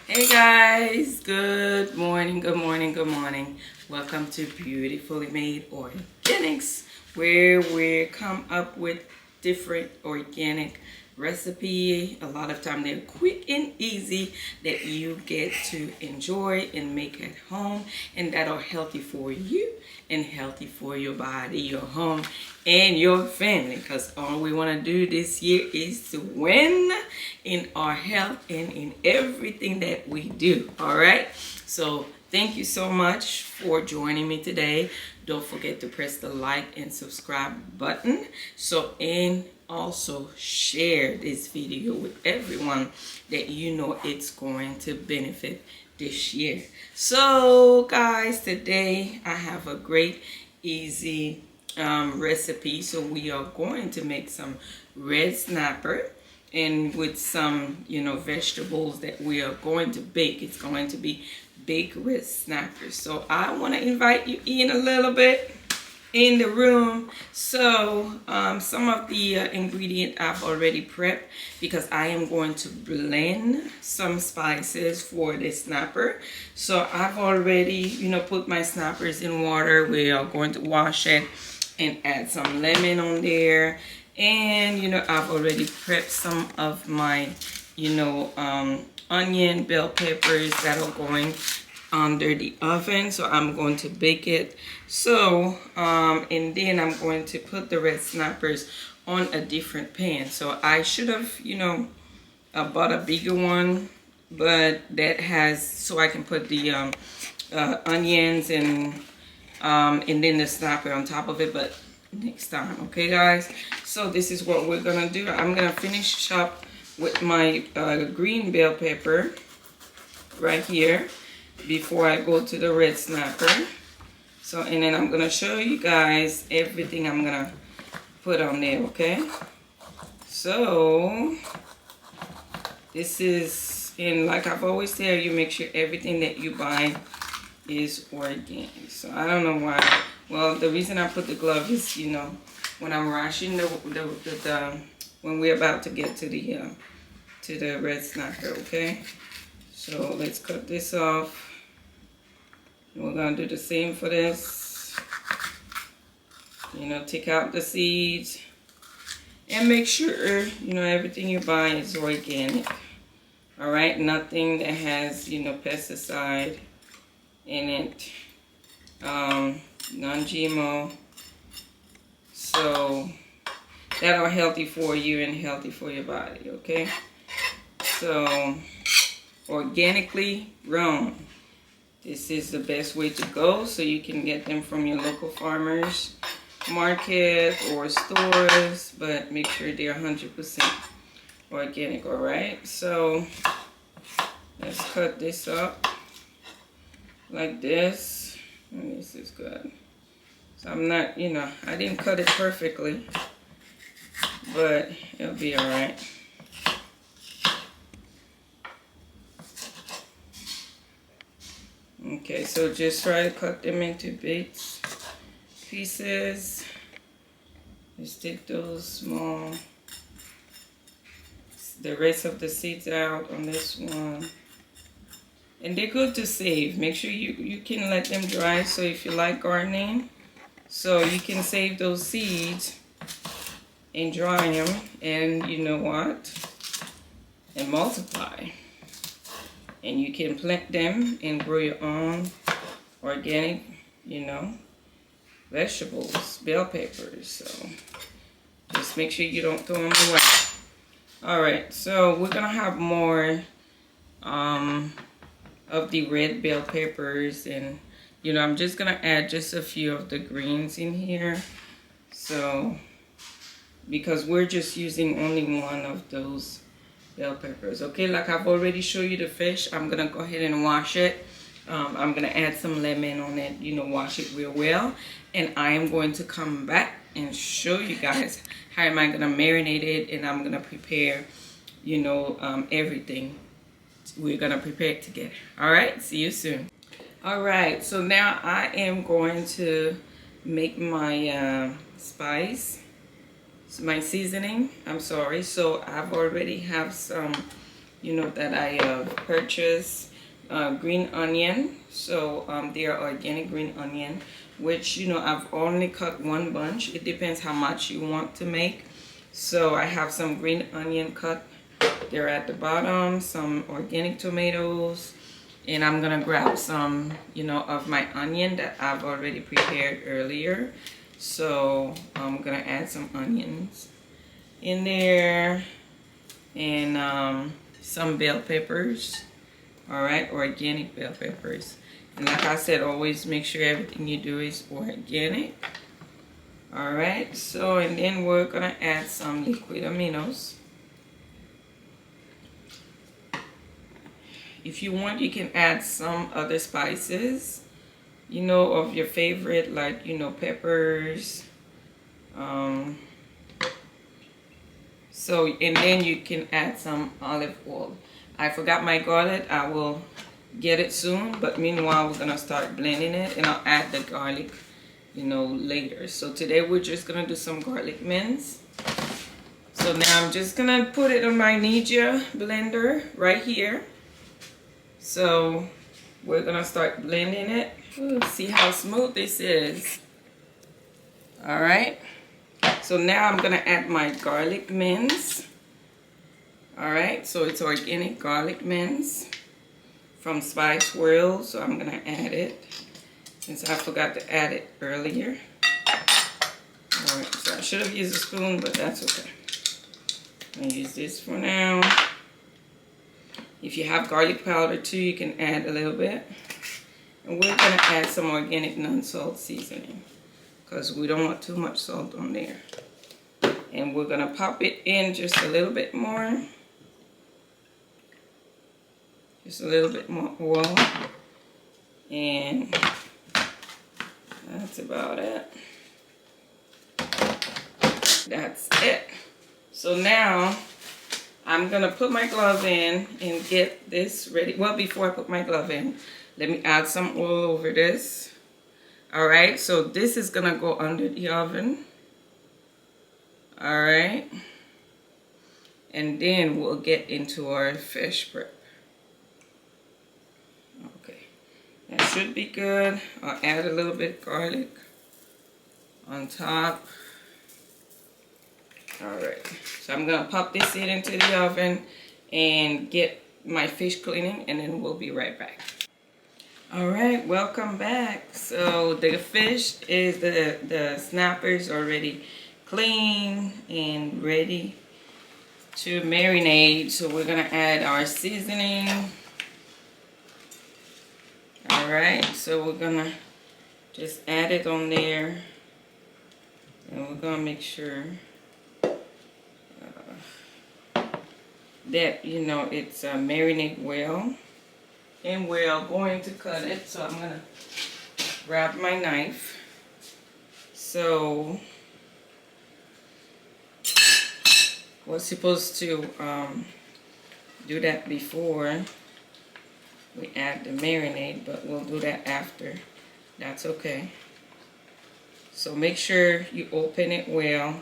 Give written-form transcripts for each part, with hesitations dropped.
Hey guys, good morning, good morning, good morning. Welcome to Beautifully Made Organics, where we come up with different organic recipe. A lot of time they're quick and easy that you get to enjoy and make at home, and that are healthy for you and healthy for your body, your home, and your family, because all we want to do this year is to win in our health and in everything that we do. All right, so thank you so much for joining me today. Don't forget to press the like and subscribe button, and also share this video with everyone that you know it's going to benefit this year. So guys, today I have a great easy recipe. So we are going to make some red snapper, and with some vegetables that we are going to bake. It's going to be baked red snapper. So I want to invite you in a little bit in the room. So some of the ingredient I've already prepped, because I am going to blend some spices for the snapper. So I've already put my snappers in water. We are going to wash it and add some lemon on there. And I've already prepped some of my onion, bell peppers that are going under the oven. So I'm going to bake it. So and then I'm going to put the red snappers on a different pan. So I should have bought a bigger one, but that has, so I can put the onions and then the snapper on top of it, but next time. Okay guys, so this is what we're gonna do. I'm gonna finish up with my green bell pepper right here before I go to the red snapper. So, and then I'm gonna show you guys everything I'm gonna put on there. Okay, so this is, and like I've always tell you, make sure everything that you buy is organic. So I don't know why. Well, the reason I put the glove is, when I'm washing when we're about to get to the red snapper. Okay, so let's cut this off. We're gonna do the same for this. Take out the seeds and make sure everything you buy is organic. All right, nothing that has pesticide in it, non-GMO, so that are healthy for you and healthy for your body. Okay, so organically grown, this is the best way to go. So you can get them from your local farmers market or stores, but make sure they're 100% organic. All right, so let's cut this up like this, and this is good. So I'm not, I didn't cut it perfectly, but it'll be all right. Okay, so just try to cut them into bits, pieces. Just take those small, the rest of the seeds out on this one. And they're good to save. Make sure you can let them dry. So if you like gardening, so you can save those seeds and dry them, and you know what? And multiply. And you can plant them and grow your own organic, vegetables, bell peppers. So just make sure you don't throw them away. All right, so we're gonna have more of the red bell peppers, and I'm just gonna add just a few of the greens in here, so because we're just using only one of those bell peppers. Okay, like I've already showed you the fish, I'm gonna go ahead and wash it. I'm gonna add some lemon on it, wash it real well, and I am going to come back and show you guys how am I gonna marinate it, and I'm gonna prepare everything we're gonna prepare it together. All right, see you soon. All right, so now I am going to make my my seasoning. I'm sorry. So I've already have some you know, that I purchased green onion. So they are organic green onion, which, you know, I've only cut one bunch. It depends how much you want to make. So I have some green onion cut there at the bottom, some organic tomatoes, and I'm gonna grab some, you know, of my onion that I've already prepared earlier. So I'm gonna add some onions in there, and some bell peppers. All right, organic bell peppers. And like I said, always make sure everything you do is organic. All right, so and then we're gonna add some liquid aminos. If you want, you can add some other spices, you know, of your favorite, like, you know, peppers. So, and then you can add some olive oil. I forgot my garlic. I will get it soon, but meanwhile, we're gonna start blending it, and I'll add the garlic, you know, later. So today we're just gonna do some garlic mince. So now I'm just gonna put it on my Ninja blender right here. So we're gonna start blending it. Ooh, see how smooth this is. All right. So now I'm gonna add my garlic mince. All right. So it's organic garlic mince from Spice World. So I'm gonna add it since I forgot to add it earlier. All right. So I should have used a spoon, but that's okay. I'm gonna use this for now. If you have garlic powder too, you can add a little bit. And we're gonna add some organic non-salt seasoning because we don't want too much salt on there. And we're gonna pop it in just a little bit more. Just a little bit more oil. And that's about it. That's it. So now I'm gonna put my glove in and get this ready. Well, before I put my glove in, let me add some oil over this. All right, so this is gonna go under the oven. All right, and then we'll get into our fish prep. Okay, that should be good. I'll add a little bit of garlic on top. All right, so I'm gonna pop this into the oven and get my fish cleaning, and then we'll be right back. All right, welcome back. So the fish is the snappers already clean and ready to marinate. So we're gonna add our seasoning. All right, so we're gonna just add it on there, and we're gonna make sure that, you know, it's marinate well. And we're going to cut it, so I'm gonna grab my knife. So we're supposed to do that before we add the marinade, but we'll do that after. That's okay. So make sure you open it well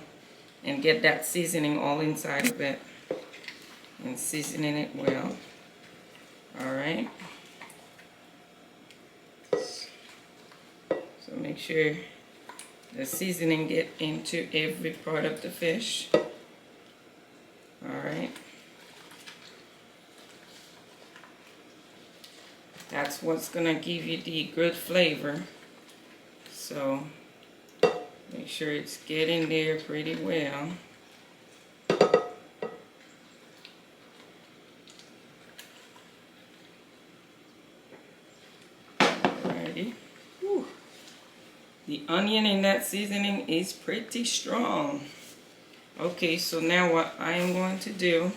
and get that seasoning all inside of it, and seasoning it well. All right. So make sure the seasoning get into every part of the fish. All right. That's what's gonna give you the good flavor. So make sure it's getting there pretty well. The onion in that seasoning is pretty strong. Okay, so now what I am going to do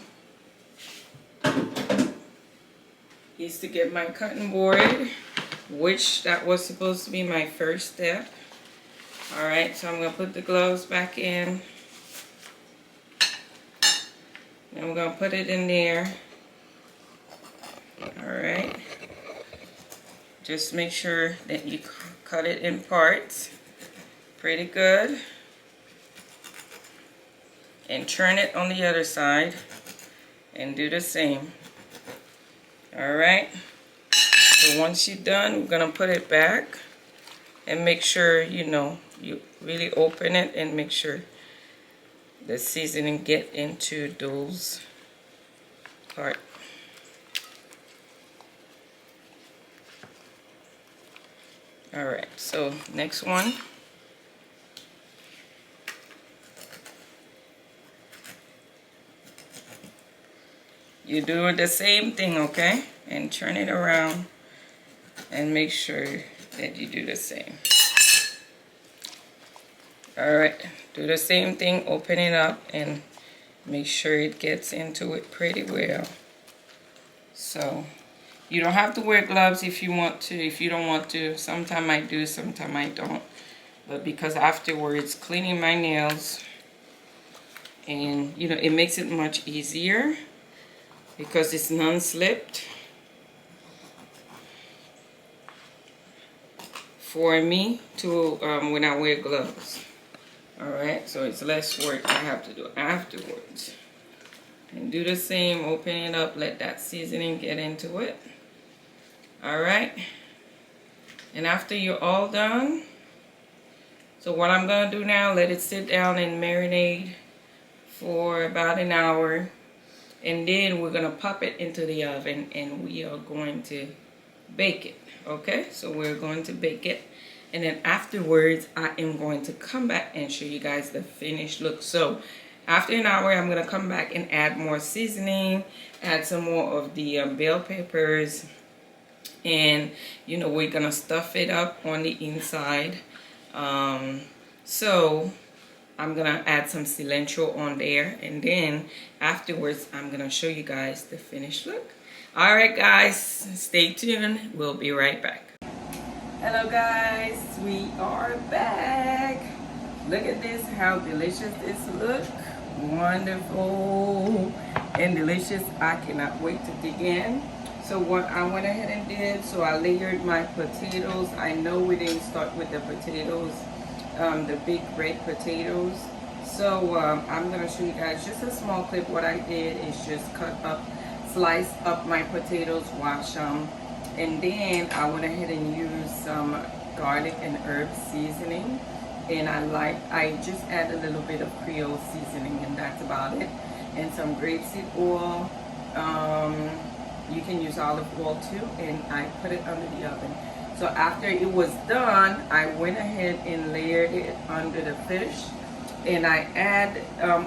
is to get my cutting board, which that was supposed to be my first step. All right, so I'm gonna put the gloves back in. And I'm gonna put it in there. All right. Just make sure that you cut it in parts pretty good, and turn it on the other side and do the same. All right. So once you're done, we're gonna put it back and make sure, you know, you really open it and make sure the seasoning get into those parts. All right, so next one. You do the same thing, okay? And turn it around and make sure that you do the same. All right, do the same thing, open it up and make sure it gets into it pretty well. So you don't have to wear gloves if you want to. If you don't want to, sometimes I do, sometimes I don't. But because afterwards, cleaning my nails, and you know, it makes it much easier because it's non-slipped for me to when I wear gloves. All right, so it's less work I have to do afterwards. And do the same, open it up, let that seasoning get into it. All right, and after you're all done, so what I'm gonna do now, let it sit down and marinate for about an hour, and then we're gonna pop it into the oven and we are going to bake it. Okay, so we're going to bake it, and then afterwards I am going to come back and show you guys the finished look. So after an hour, I'm gonna come back and add more seasoning, add some more of the bell peppers, and you know, we're gonna stuff it up on the inside. So I'm gonna add some cilantro on there, and then afterwards I'm gonna show you guys the finished look. All right guys, stay tuned, we'll be right back. Hello guys, we are back. Look at this, how delicious this looks. Wonderful and delicious. I cannot wait to dig in. So what I went ahead and did, so I layered my potatoes. I know we didn't start with the potatoes, the big red potatoes. So I'm gonna show you guys just a small clip. What I did is just slice up my potatoes, wash them, and then I went ahead and used some garlic and herb seasoning. And I just add a little bit of Creole seasoning, and that's about it. And some grapeseed oil. You can use olive oil too, and I put it under the oven. So after it was done, I went ahead and layered it under the fish, and I add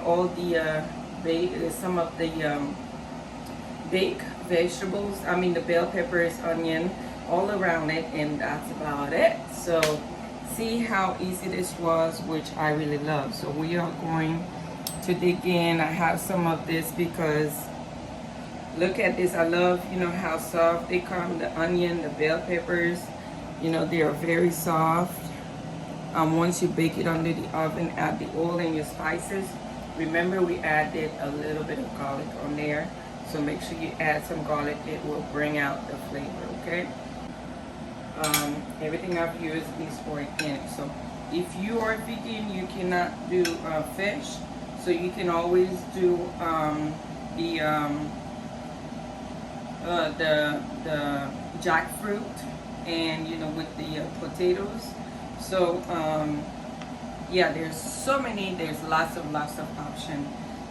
all the some of the baked vegetables. I mean the bell peppers, onion, all around it, and that's about it. So see how easy this was, which I really love. So we are going to dig in. I have some of this because look at this. I love, you know, how soft they come. The onion, the bell peppers, you know, they are very soft. Once you bake it under the oven, add the oil and your spices. Remember, we added a little bit of garlic on there, so make sure you add some garlic. It will bring out the flavor, okay? Everything I've used is organic. So if you are vegan, you cannot do fish, so you can always do the jackfruit, and you know, with the potatoes. So yeah, there's lots of options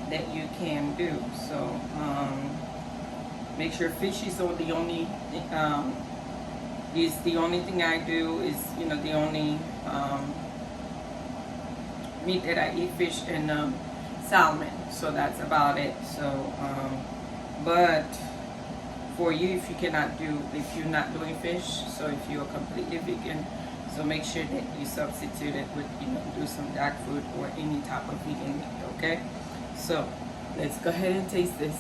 that you can do. So make sure fish is the only the only thing I do is, you know, the only meat that I eat, fish and salmon. So that's about it. So but for you, if you're not doing fish, so if you're completely vegan, so make sure that you substitute it with, you know, do some jackfruit or any type of vegan meat, okay? So let's go ahead and taste this.